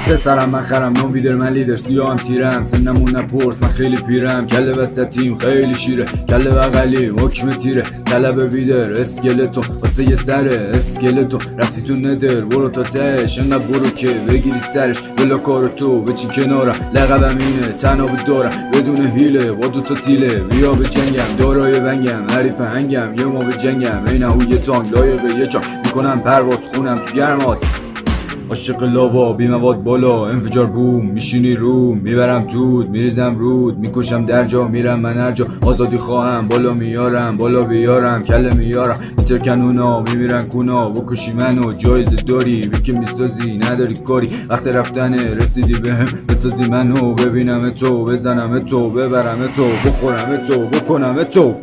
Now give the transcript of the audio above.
سه سرم من خرم نو بیدر من لیدر سیاهم تیرم سنمون نپرس من خیلی پیرم کله وسطیم خیلی شیره کله بغلی حکم تیره طلب بیدر اسکلتون واسه یه سره اسکلتون رفتی تو ندر برو تا تهش انقدر برو که بگیری سرش بلا کارو تو بچین کنارم لقبم اینه تنها دارم بدون هیله با دوتا تیله بیا به جنگم دارای بنگم حریف هنگم یه ما به جنگم این هوی تانگ لایقه یه جا میکنم پرواز خونم تو گرماست عاشق لاوا بی مواد بالا انفجار بوم میشینی روم میبرم دود میریزم رود میکشم در جا میرم من هر جا آزادی خواهم بالا میارم بالا بیارم کله میارم میتر کنونا میمیرن کونا بکشی منو جایزه داری بیکه میسازی نداری کاری وقت رفتنه رسیدی بهم بسازی منو ببینم تو بزنم تو ببرم تو بخورم تو بکنم تو